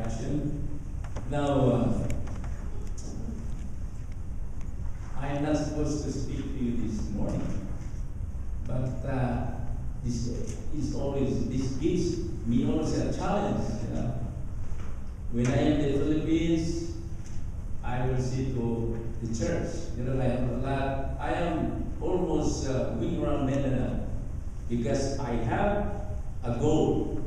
introduction. Now, I am not supposed to speak to you this morning, but this gives me also a challenge. When I am in the Philippines, I will see to the church. I am almost going around Manila because I have a goal,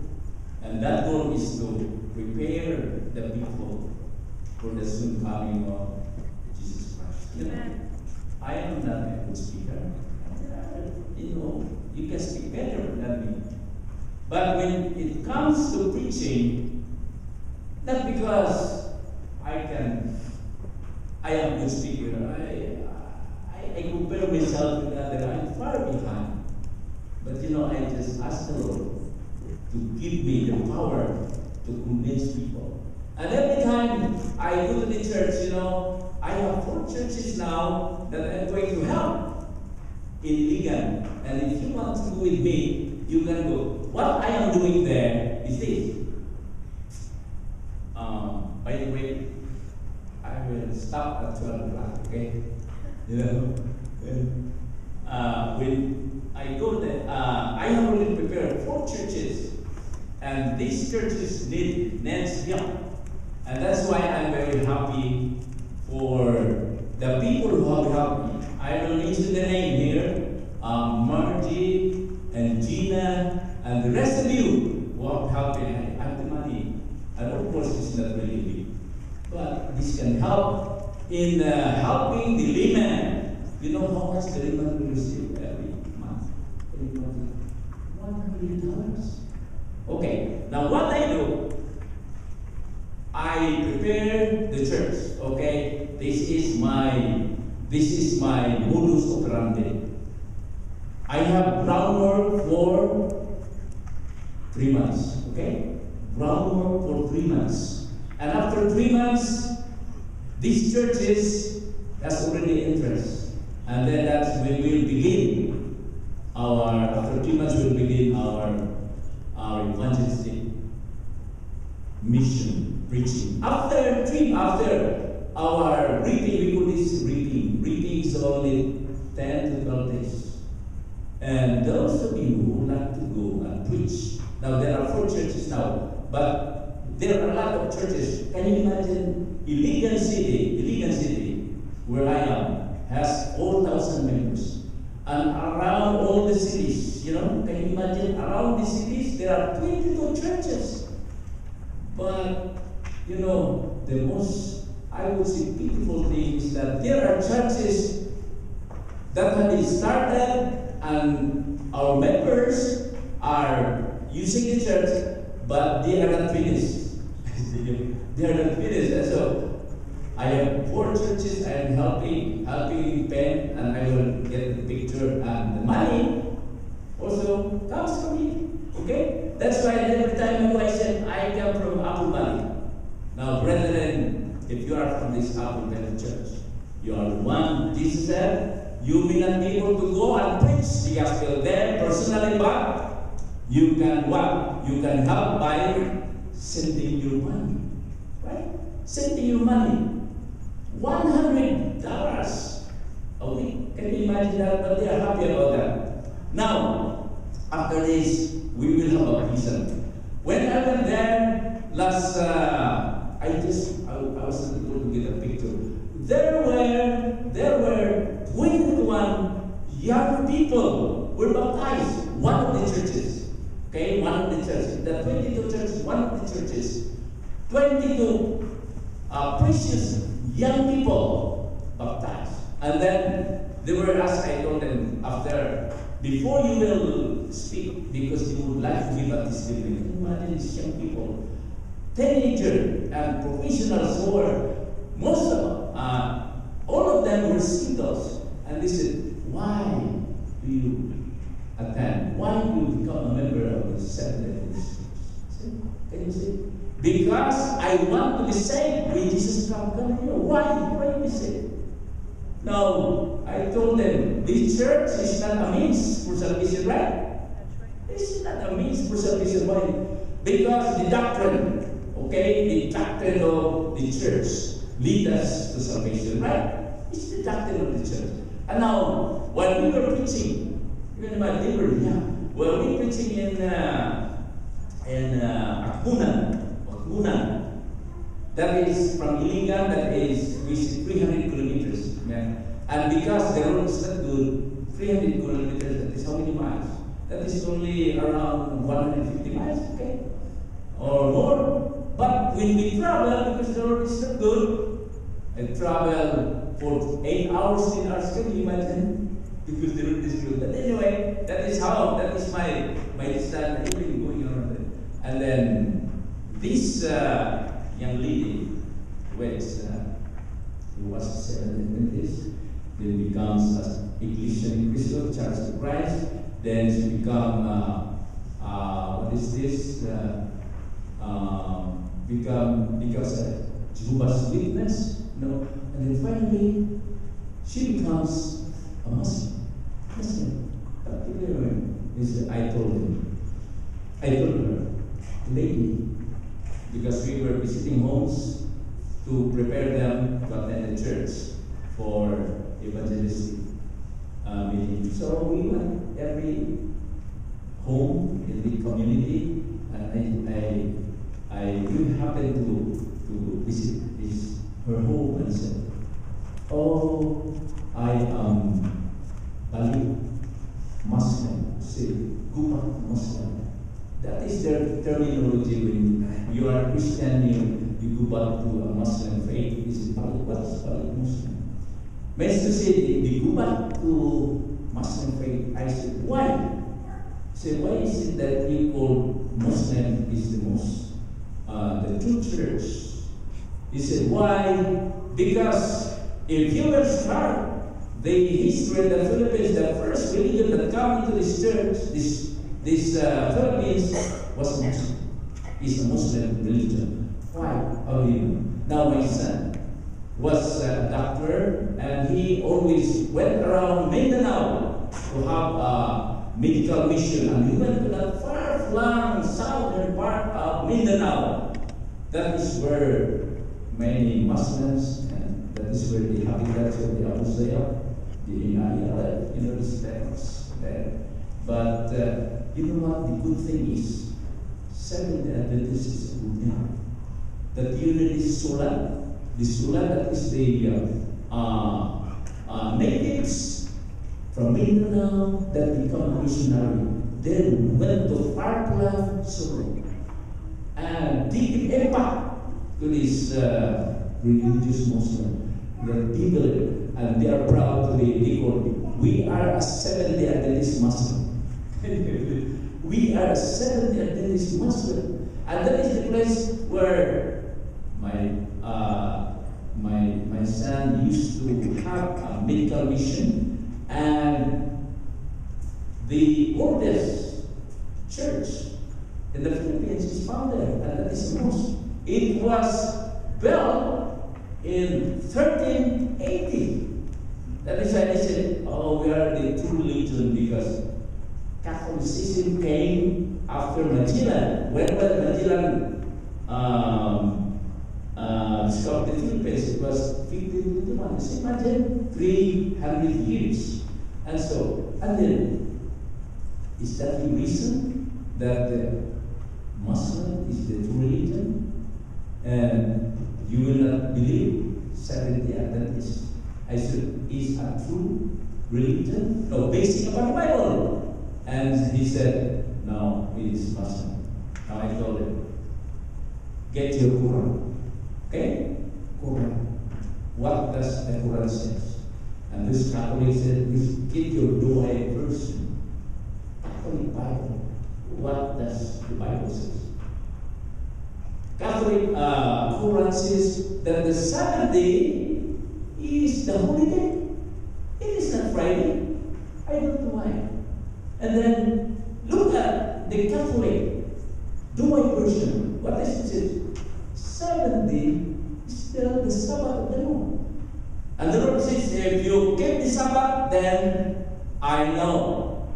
and that goal is to prepare the people for the soon coming of Jesus Christ. I am not a good speaker. You can speak better than me. But when it comes to preaching, not because I am a good speaker. I compare myself with others. I'm far behind. But I just ask the Lord to give me the power to convince people. And every time I go to the church, I have 4 churches now that I'm going to help in Ligan. And if you want to go with me, you can go. What I am doing there is this. By the way, I will stop at 12 o'clock, okay? When I go there, I have already prepared 4 churches, and these churches needs help. And that's why I'm very happy for the people who have helped me. I will mention the name here, Margie and Gina, and the rest of you who have helped me. I have the money, and of course it's not really big, but this can help in helping the layman. You know how much the layman will receive every month? $100. Okay, now what I do, I prepare the church. Okay, this is my modus operandi. I have groundwork for 3 months. Okay, groundwork for 3 months, and after 3 months, these churches has already interest, and then that's when we'll begin after 3 months we'll begin our evangelistic mission preaching. After our reaping, we call this reaping. Reaping is only 10 to 12 days. And those of you who like to go and preach, now there are 4 churches now, but there are a lot of churches. Can you imagine Iligan City, where I am, has 4,000 members. And around all the cities, can you imagine around the cities, there are 22 churches. But, the most, I would say, beautiful thing is that there are churches that have been started and our members are using the church, but they are not finished. They are not finished. And so I have 4 churches I am helping pen, and I will get the picture, and the money also comes from me. Okay? That's why every time I said I come from Apple Valley. Now, brethren, if you are from this Apple Valley church, you are the one Jesus said, you may not be able to go and preach the gospel there personally, but you can what? You can help by sending your money. Right? Sending your money. $100 a week. Can you imagine that? But they are happy about that. Now, after this, we will have a vision. When I went there last, I was able to get a picture. There were 21 young people were baptized. One of the churches. Okay, one of the churches. The 22 churches, one of the churches. 22 precious young people baptized. And then they were asked, I told them, before you will speak, because you would like to give a testimony. Can you imagine these young people? Teenagers and professionals who were, all of them were singles. And they said, why do you attend? Why do you become a member of the Seventh-day Church? Can you see? Because I want to be saved when Jesus comes. Why? Why be saved? Now, I told them, this church is not a means for salvation, right? This is not a means for salvation. Why? Because the doctrine, okay, the doctrine of the church lead us to salvation, right? It's the doctrine of the church. And now, when we were preaching, even in my library, when we were preaching in Akmunan, that is from Ilingan, that is 300 kilometers. Yeah. And because the road is not good, 300 kilometers, that is how many miles? That is only around 150 miles, okay? Or more. But when we travel, because the road is not good, I travel for 8 hours, 10 hours, can you imagine? Because the road is good. But anyway, that is my stand everything going on there. And then this young lady, which who was 7 Adventist, then becomes an Ecclesian Christian, Church of Christ. Then she become becomes a Jehovah's Witness, and then finally she becomes a Muslim. I told her, lady, because we were visiting homes to prepare them to attend the church for evangelistic meeting. So we went every home in the community, and I really happened to visit her home and said, "Oh, I am Bali Muslim." Say, Gupak Muslim. That is their terminology when you are a Christian, you go back to a Muslim faith. This is Bali. What is Bali Muslim? Means to say, they go back to Muslim faith. I said, why? Say, why is it that you call Muslim is the most, the true church? He said, why? Because if you will start the history of the Philippines, the first religion that came into this church, this Philippines was Muslim. It's a Muslim religion. Why? How do you know? Now my son was a doctor, and he always went around Mindanao to have a medical mission, and he went to the far-flung southern part of Mindanao. That is where many Muslims, and that is where the habitats of the Abu Zayd, the Inaya, the steps there. But you know what? The good thing is, Seventh Adventist is a good name. That unit is Sula. The Sula, that is the natives from Mindanao that become missionary. Then went to far-flung Sulu and did impact to this religious Muslim. They people, and they are proud to be called. We are a Seventh-day Adventist Muslim. We are a Seventh-day Adventist Muslim, and that is the place where my son used to have a medical mission, and the oldest church in the Philippines is found there, and that is the most. It was built in 1380. That is why they said, "Oh, we are the true religion," because Catholicism came after Magellan. When Magellan discovered the Philippines, it was 1521. Just imagine 300 years. And then, is that the reason that the Muslim is the true religion? And you will not believe Seventh-day Adventist. I said, is a true religion? No, based upon the Bible. And he said, no, it is Muslim. Now I told him, get your Quran. Okay? Quran. What does the Quran say? And this Catholic said, get your Douay version. Catholic Bible. What does the Bible say? Catholic Quran says that the Sabbath day is the holy day. It is not Friday. I don't know why. And then look at the Catholic Douay version. What is it? Seventh day is still the Sabbath of the Lord. And the Lord says, if you keep the Sabbath, then I know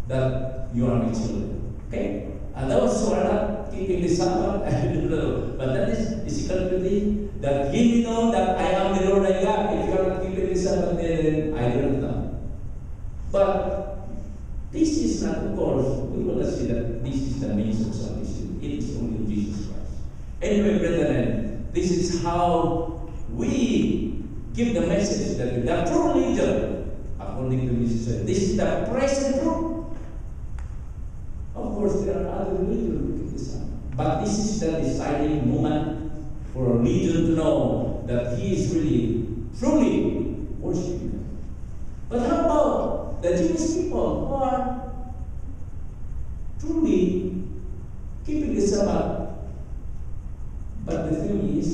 that you are my children. Okay? And those who are not keeping the Sabbath, I don't know. But that is physical beauty. That ye may know that I am the Lord thy God. If you are not keeping the Sabbath, then I do not know. But this is not, of course, we will not say that this is the means of salvation. It is only Jesus Christ. Anyway, brethren, this is how we give the message that the true religion, according to Jesus, this is the present truth. Of course, there are other religions, but this is the deciding moment for a religion to know that he is really, truly worshiping God. But how about the Jewish people who are truly keeping the Sabbath? But the thing is,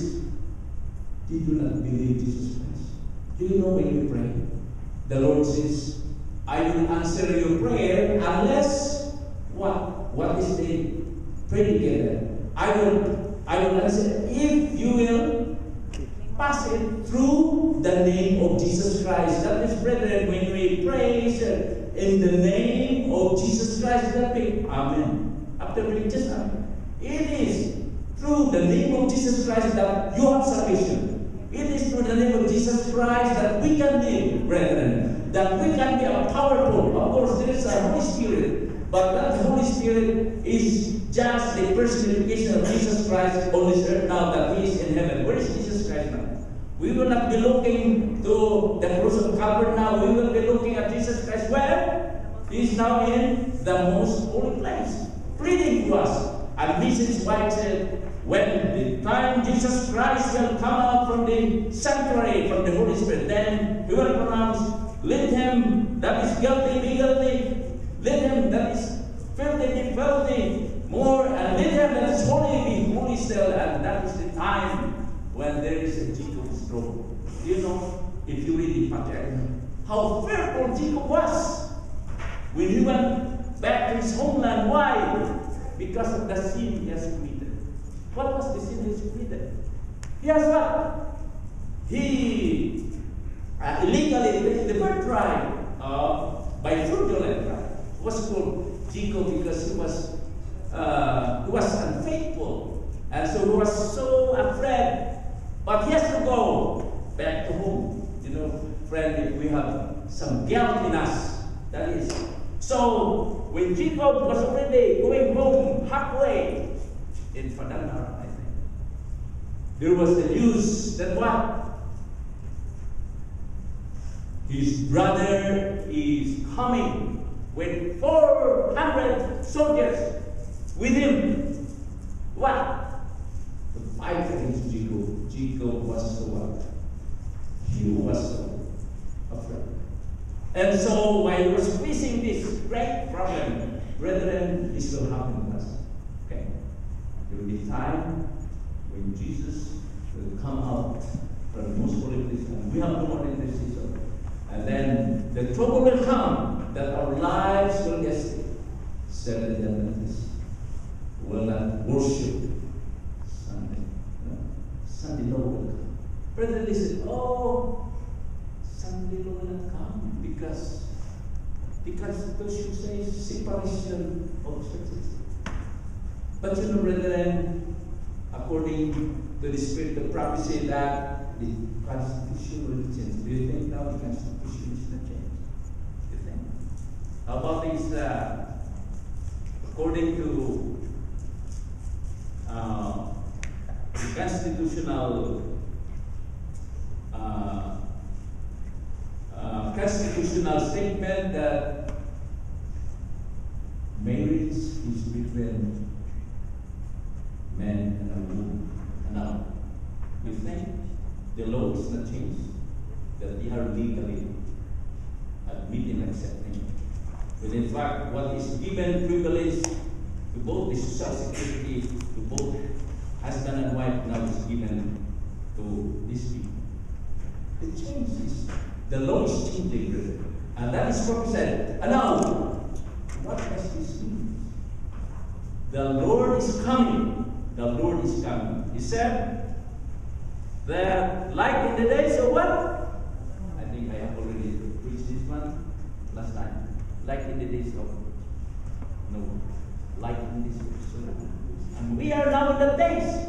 they do not believe Jesus Christ. Do you know when you pray? The Lord says, I will answer your prayer unless what? What is the predicate? I will answer if you will pass it through the name of Jesus Christ. That is, brethren, when we praise in the name of Jesus Christ, that we Amen. After we just Amen. It is through the name of Jesus Christ that you have salvation. It is through the name of Jesus Christ that we can live, brethren. That we can be a powerful. Of course, there is a Holy Spirit, but that Holy Spirit is just the personification of Jesus Christ on this earth now that He is in heaven. Where is Jesus Christ now? We will not be looking to the cross of Calvary now. We will be looking at Jesus Christ. Where? He is now in the most holy place, pleading to us. And this is why it said, when the time Jesus Christ will come out from the sanctuary, from the Holy Spirit, then He will pronounce, let him that is guilty be guilty, let him that is filthy be filthy, more, and let him that is holy be holy still. And that is the time when there is a Jacob's trouble. You know, if you read the Patriarch, how fearful Jacob was when he went back to his homeland. Why? Because of the sin he has committed. What was the sin he has committed? He has what? He illegally taken the birthright by fraudulent right. He was called Jacob because he was unfaithful, and so he was so afraid. But he has to go back to home. You know, friend, if we have some guilt in us, that is. So when Jacob was already going home halfway in Padanaram, I think, there was the news that what? His brother is coming with 400 soldiers with him. What? To fight against Jacob. Jacob was so what? He was so afraid. And so while he was facing this great problem, brethren, this will happen to us. Okay? There will be time when Jesus will come out from the most holy place, and we have no more intercessor. And then the trouble will come that our lives will get sick. Seventh-day Adventists will not worship Sunday. No? Sunday law will come. Brethren, listen. Oh, Sunday law will not come because the Constitution says separation of churches. But you know, brethren, according to the spirit of prophecy, that the Constitution will change. Do you think now the Constitution is not changed? Do you think? How about this? According to the constitutional statement that marriage is between men and a woman. Now, you think the law is not changed? That they are legally admitting, accepting. But in fact, what is given privilege to both the social security, to both husband and wife, now is given to these people. It changes. The law is changing, brother. And that is prophesied. And now, what does this mean? The Lord is coming. The Lord is coming. He said that, like in the days of what? I think I have already preached this one last time. Like in the days of Noah. like in this episode. And we are now in the days,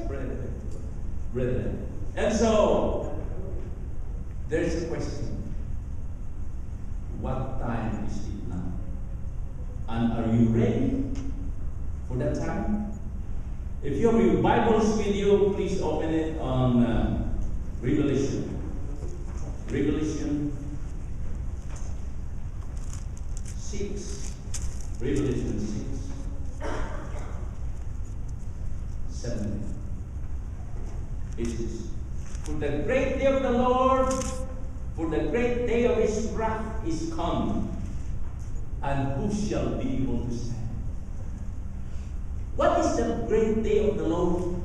brethren. And so, there's a question. What time is it now? And are you ready for that time? If you have your Bibles with you, please open it on Revelation. Revelation 6. Revelation 6. 7. It is, for the great day of the Lord, for the great day of his wrath is come, and who shall be able to stand? What is the great day of the Lord?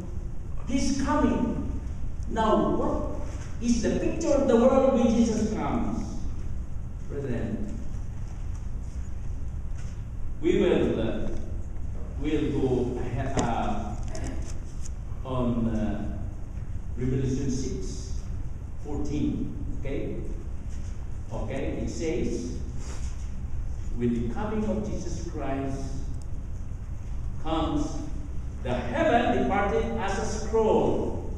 He's coming. Now, what is the picture of the world when Jesus comes? Brethren, we'll go ahead, on Revelation 6:14. Okay, it says, with the coming of Jesus Christ comes the heaven departed as a scroll,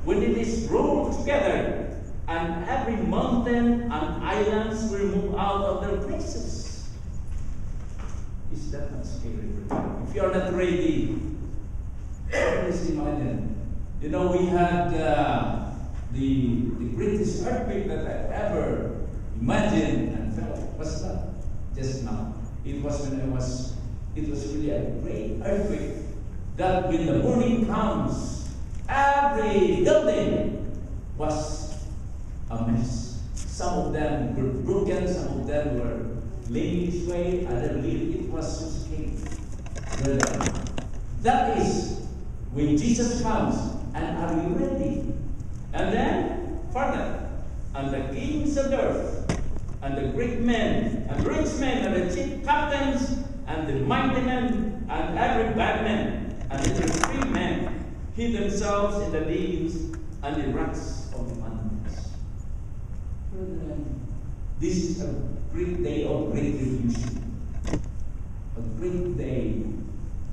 when it is rolled together, and every mountain and islands will move out of their places. Is that not scary? If you are not ready, please imagine. You know, we had the greatest earthquake that I've ever imagined and felt. What's that? Just now. It was really a great earthquake that when the morning comes, every building was a mess. Some of them were broken, some of them were laying this way, others it was so scary. That is when Jesus comes, and are you ready? And then, further, and the kings of the earth, and the great men, and rich men, and the chief captains, and the mighty men, and every bad man, and the free men, hid themselves in the caves and the rocks of the mountains. This is a great day of great revolution. A great day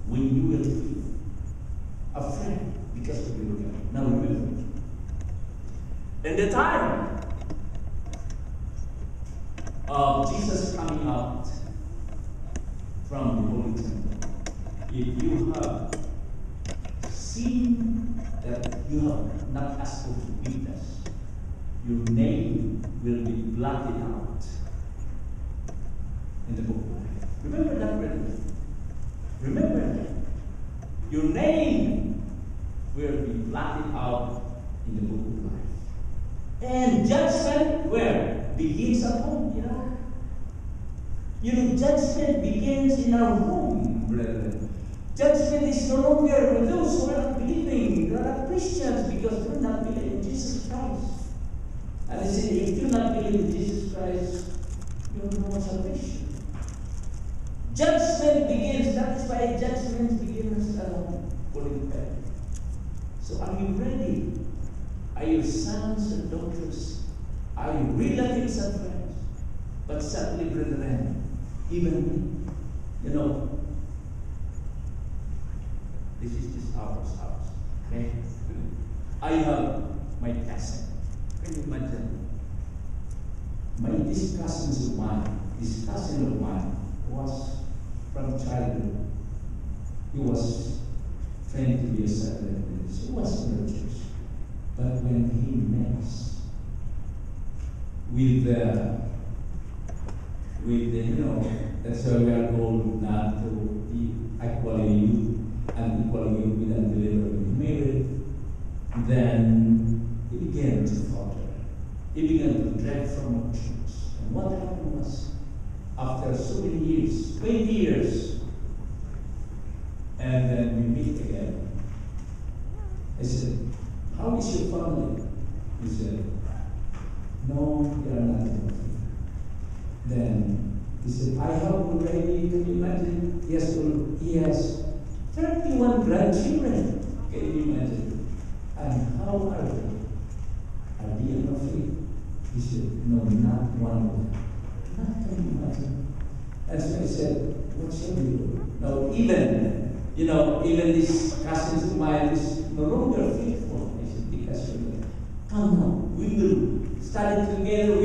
when you will feel afraid because of your God. Now remember, in the time of Jesus coming out from the Holy Temple, if you have seen that you have not asked for forgiveness, your name will be blotted out in the book of life. Remember that, brethren. Remember that. Your name will be blotted out in the book of life. And judgment, where? Begins at home, judgment begins in our home, brethren. Judgment is no longer with those who are not believing. They are not Christians because they do not believe in Jesus Christ. And I said, if you do not believe in Jesus Christ, you have no salvation. Judgment begins. That is why judgment begins at home. So are you ready? Are your sons and daughters? Are you relatives and friends? But sadly, brethren, even this is just our house. Okay? I have my cousin. Can you imagine? This cousin of mine was from childhood. He was trained to be a Seventh-day. He was in the church. But when he met us with that's why we are told not to be equally youth and equally young with unbeliever and married. Then he began to falter. He began to drag from our church. And what happened was, after so many years, 20 years, and then we meet again. I said, how is your family? He said, no, they are not healthy. Then he said, I have already, can you imagine? He has 31 grandchildren. Can you imagine? And how are they? Are they enough? He said, no, not one of them. Not can you imagine? And so I said, what shall we do? Now, even even these cousins of mine is no longer faithful. I said, because come now, we will study together.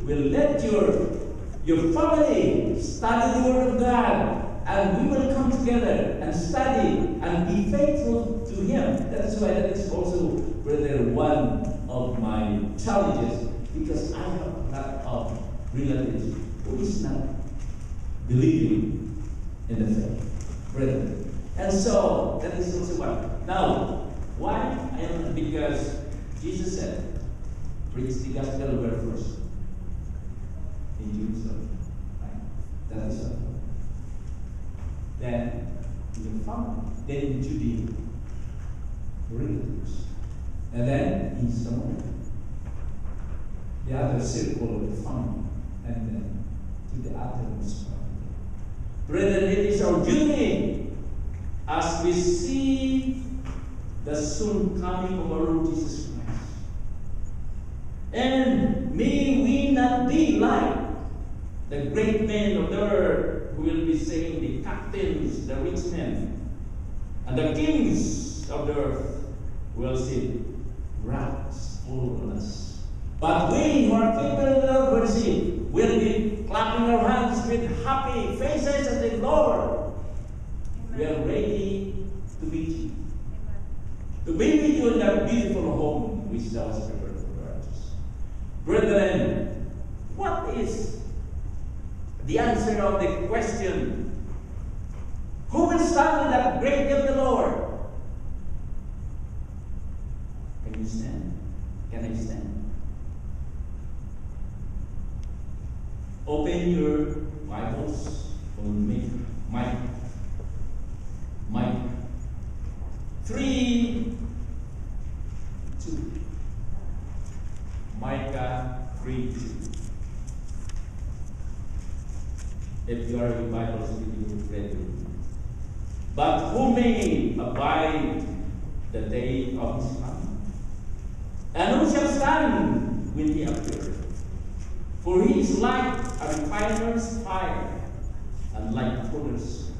We'll let your family study the Word of God, and we will come together and study and be faithful to Him. That's why that is also, brother, one of my challenges, because I have a lot of relatives who is not believing in the faith, brother. And so that is also one. Now, why? Because Jesus said, preach the gospel where first? In Jerusalem. Right? That is all. Then in your family, then in Judea, relatives, and then in Samaria, the other circle of the family, and then to the uttermost part. Brethren, it is our duty as we see the soon coming of our Lord Jesus Christ. And may we not be like the great men of the earth who will be saying, the captains, the rich men, and the kings of the earth will say, wrath fall on us. But we who are faithful in the Lord will be clapping our hands with happy faces and say, Lord, we are ready to meet you. To be with you in that beautiful home which thou hast prepared for us. Brethren, what is the answer of the question, who will stand in that great day of the Lord? Can you stand? Can I stand? Open your Bibles on Micah 3:2. Micah 3:2. If you are in Bibles, you read it. But who may abide the day of his coming? And who shall stand when he appears? For he is like a refiner's fire, and like fuller's.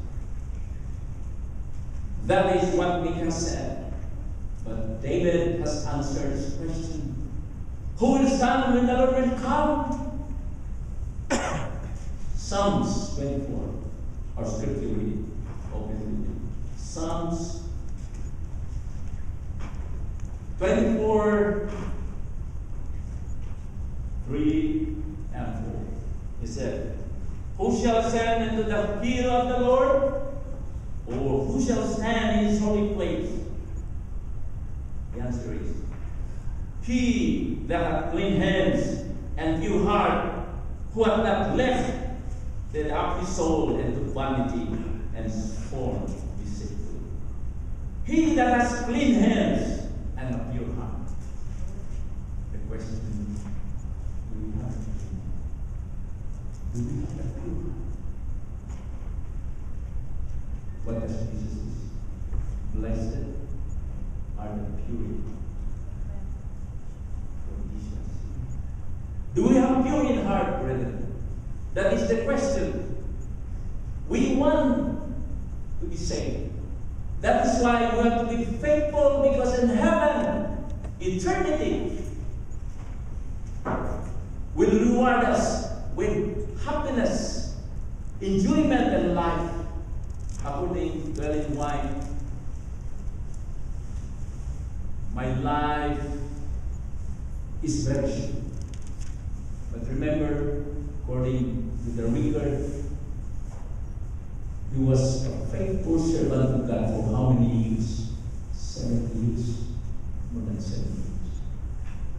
That is what Micah said. But David has answered his question. Who will stand when the Lord will come? Psalms 24, our scripture reading. Open reading. Psalms 24, 3 and 4. He said, who shall ascend into the hill of the Lord? Or who shall stand in his holy place? The answer is, he that hath clean hands and pure heart, who hath not left up his soul into vanity and scorn deceitfully. He that has clean hands and a pure heart. The question is, do we have a pure heart? What does Jesus say? Blessed are the pure, for these shall see. Do we have pure in heart, brethren? That is the question. We want to be saved. That is why we have to be faithful, because in heaven, eternity will reward us with happiness, enjoyment, and life. According to Ellen White, my life is very short. But remember, according to the record, he was a faithful servant of God for how many years? 70 years. More than 70 years.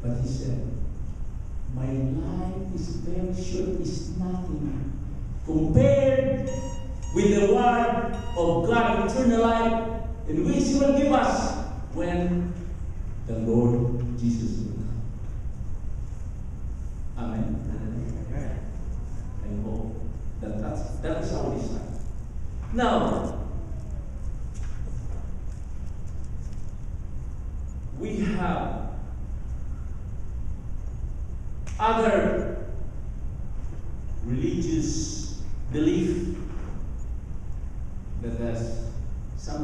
But he said, my life is very short, is nothing compared with the word of God, eternal life, in which He will give us when the Lord Jesus will come. Amen. I hope that is our desire. Now, we have other religious belief that has some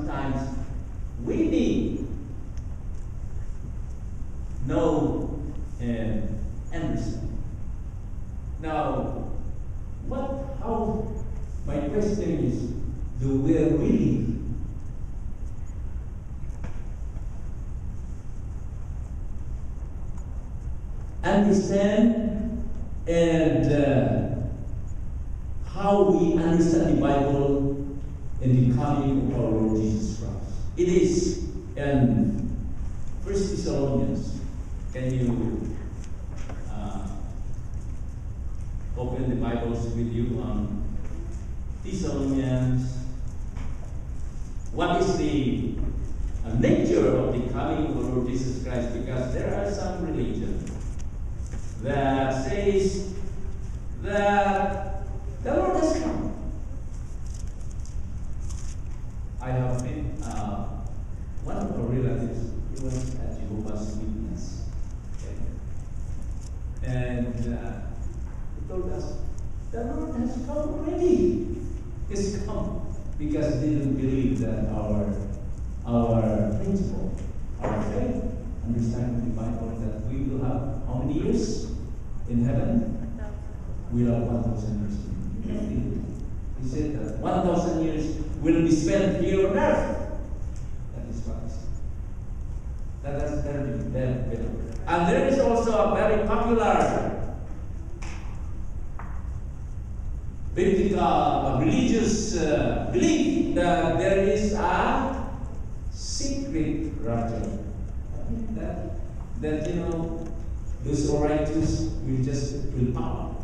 question is, do we really understand and how we understand the Bible and the coming of our Lord Jesus Christ? It is in 1 Thessalonians. Can you open the Bibles with you on Thessalonians? What is the nature of the coming of the Lord Jesus Christ? Because there are some religions that says that the Lord has come. I have been, one of our relatives, he was a Jehovah's Witness. Okay? And he told us, the Lord has come already. He's come. Because they didn't believe that our principle, our faith, understanding the Bible, that we will have how many years in heaven? We will have 1,000 years. He said that 1,000 years will be spent here on earth. That is what he said. That is very better. And there is also a very popular biblical religious belief that there is a secret rapture. That those righteous will power.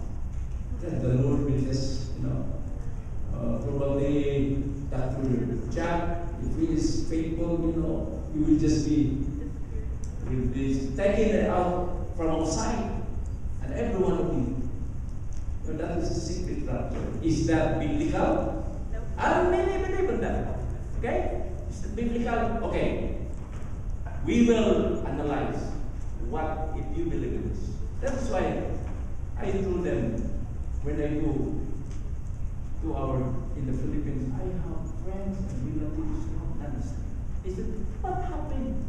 That the Lord will just probably Dr. Jack, if he is faithful, he will just be taken out from outside, and every one of you. That is a secret rapture. Is that biblical? No. I many believe in that. Okay? Is it biblical? Okay. We will analyze what if you believe in this. That's why I told them when I go to in the Philippines, I have friends and relatives who don't understand. They said, what happened?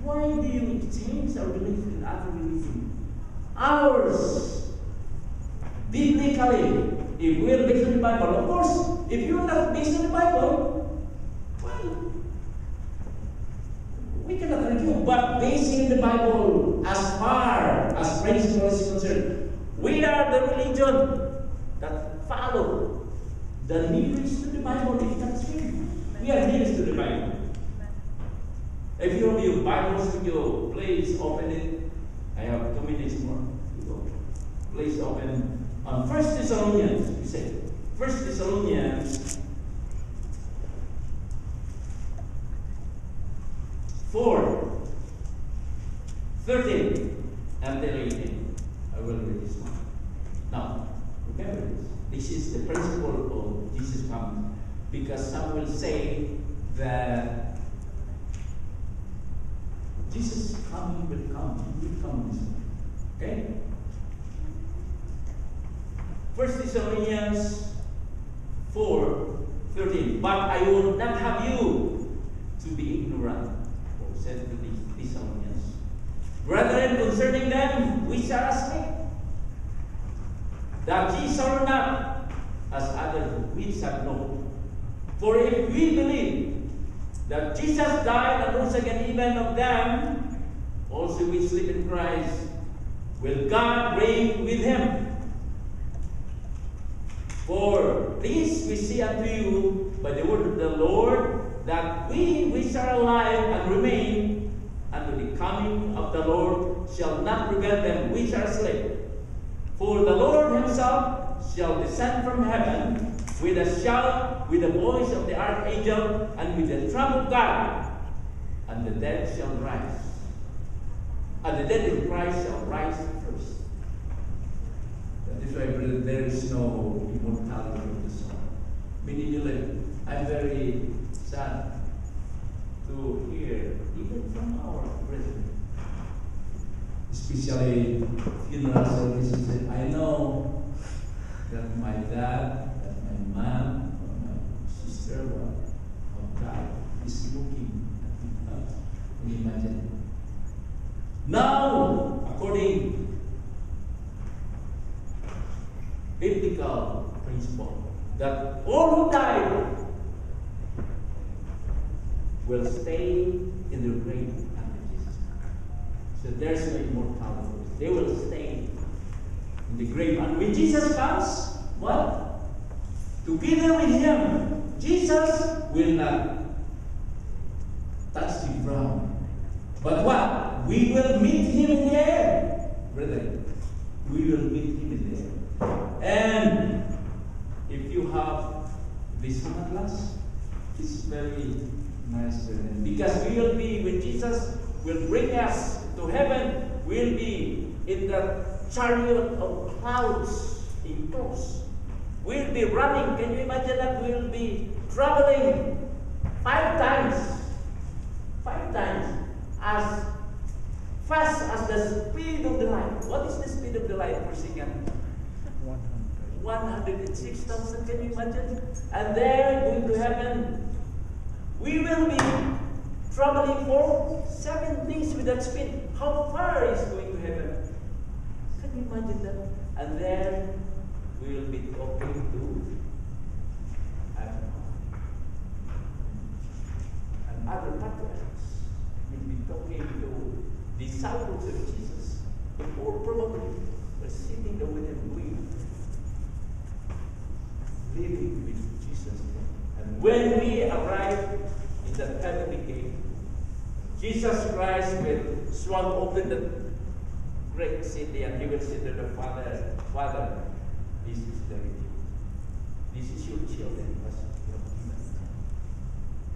Why do you change our belief in other religion? Ours. Biblically, if we are based on the Bible, of course, if you are not based on the Bible, well, we cannot argue. But basing the Bible as far as principle is concerned, we are the religion that follow the nearest to the Bible, if that's true. We are nearest to the Bible. If you have your Bibles with you, please open it. I have 2 minutes more to go. Please open on 1 Thessalonians, you say. 1 Thessalonians 4, 13 until 18. I will read this one. Now, remember this. This is the principle of Jesus coming. Because some will say that Jesus coming will come. He will come this way. Okay? 1 Thessalonians 4:13. But I will not have you to be ignorant, Paul said to the Thessalonians, brethren, concerning them which are asleep, that ye sorrow not as others which have no. For if we believe that Jesus died and rose again, even of them also which sleep in Christ, will God reign with him. For this we say unto you by the word of the Lord, that we which are alive and remain unto the coming of the Lord shall not prevent them which are asleep. For the Lord himself shall descend from heaven with a shout, with the voice of the archangel, and with the trump of God, and the dead shall rise. And the dead in Christ shall rise first. That is why, brother, there is no immortality of the soul. Meaning, I'm very sad to hear, even from our brethren, especially funeral services. I know that my dad, that my mom, or my sister, or God is looking at us. Can you imagine? Now, according biblical principle, that all who died will stay in their grave under Jesus. So there's no immortality. They will stay in the grave. And when Jesus comes, what? Together with Him, Jesus will not touch the ground. But what? We will meet Him in the air. Brethren, we will meet Him in the air. And if you have this atlas, it's very nice. Because we will be, when Jesus will bring us to heaven, we'll be in the chariot of clouds in clouds. We'll be running. Can you imagine that? We'll be traveling 5 times as fast as the speed of the light. What is the speed of the light per second? 106,000. Can you imagine? And there, going to heaven, we will be traveling for 7 days with that speed. How far is going to heaven? Can you imagine that? And there, we will be talking to and other patriarchs. We'll be talking to disciples of Jesus. Or probably we're sitting there with them, living with Jesus. And when we arrive in that heavenly gate, Jesus Christ will swung open the great city, and He will say to the Father, Father, this is the redeemed. This is your children.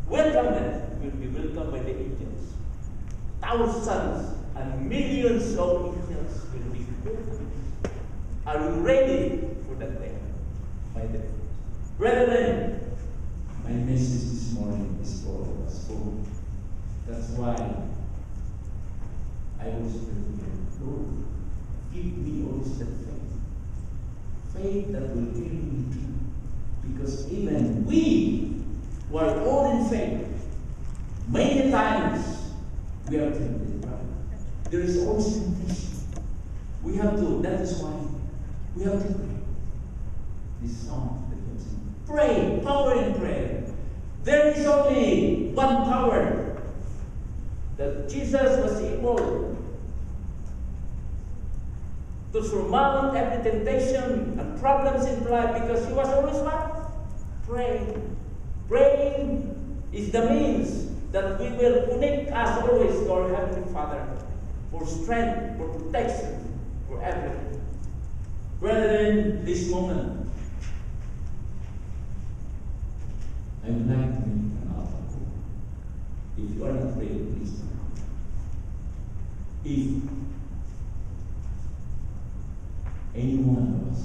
Welcome them. Will be welcomed by the angels. Thousands and millions of angels will be welcomed. Are you ready for that day? By the brethren, my message this morning is for us all. That's why I was praying, Lord, give me always that faith that will carry me through. Because even we who are all in faith, many times we are tempted, right? There is always temptation. We have to, that is why we have to pray. This song that we sing. Pray, power in prayer. There is only one power that Jesus was able to surmount every temptation and problems in life, because He was always what? Praying. Praying is the means that we will connect us always to our Heavenly Father for strength, for protection, for everything. Brethren, this moment, I would like to make an altar call. If you are not ready, please. If any one of us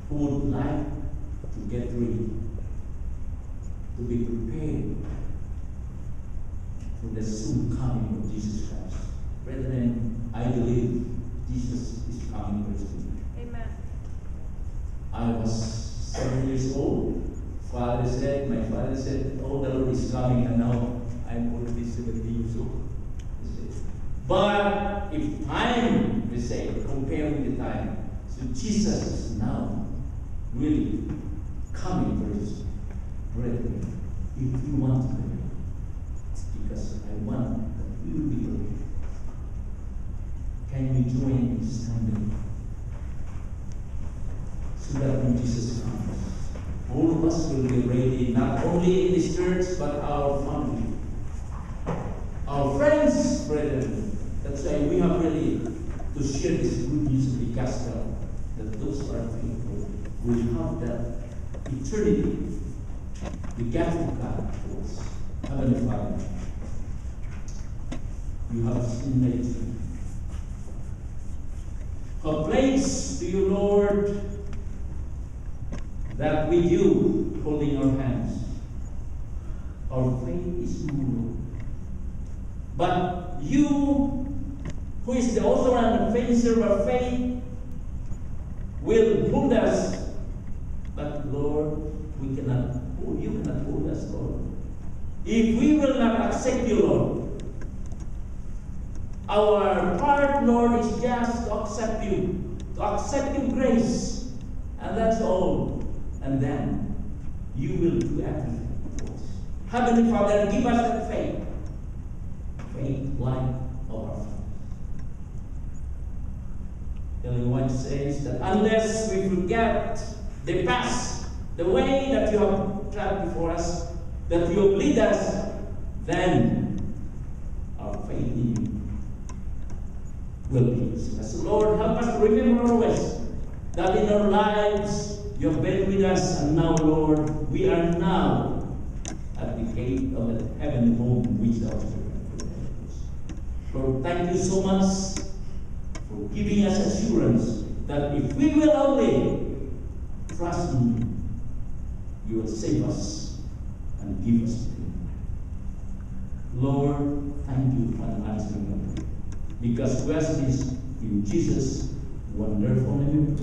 who would like to get ready, to be prepared for the soon coming of Jesus Christ. Brethren, I believe Jesus is coming very soon. Amen. I was 7 years old. My father said, oh, the Lord is coming, and now I'm already 70 years old. But if time, we say, comparing the time, so Jesus is now really coming very soon. Brethren, if you want to pray, because I want that we will be prepared. Can you join me standing? So that when Jesus comes, all of us will be ready, not only in this church, but our family, our friends, brethren. That's why we have really to share this good news of the gospel, that those who are faithful will have that eternity, the gift of God to us. Heavenly Father, you have seen nature. A place to you, Lord, that with you holding our hands, our faith is moved. But you, who is the author and the finisher of our faith, will hold us. But Lord, you cannot hold us, Lord. If we will not accept you, Lord, our part, Lord, is just to accept you, to accept your grace, and that's all. and then you will do everything for us. Heavenly Father, give us that faith. Faith like our fathers. Ellen White says that unless we forget the past, the way that you have traveled before us, that you have led us, then our faith in you will be useless. Lord, help us to remember always that in our lives you have been with us, and now, Lord, we are now at the gate of the heavenly home which thou hast prepared for us. Lord, thank you so much for giving us assurance that if we will only trust in you, you will save us and give us freedom. Lord, thank you for answering our prayer, because we ask this in Jesus' wonderful name.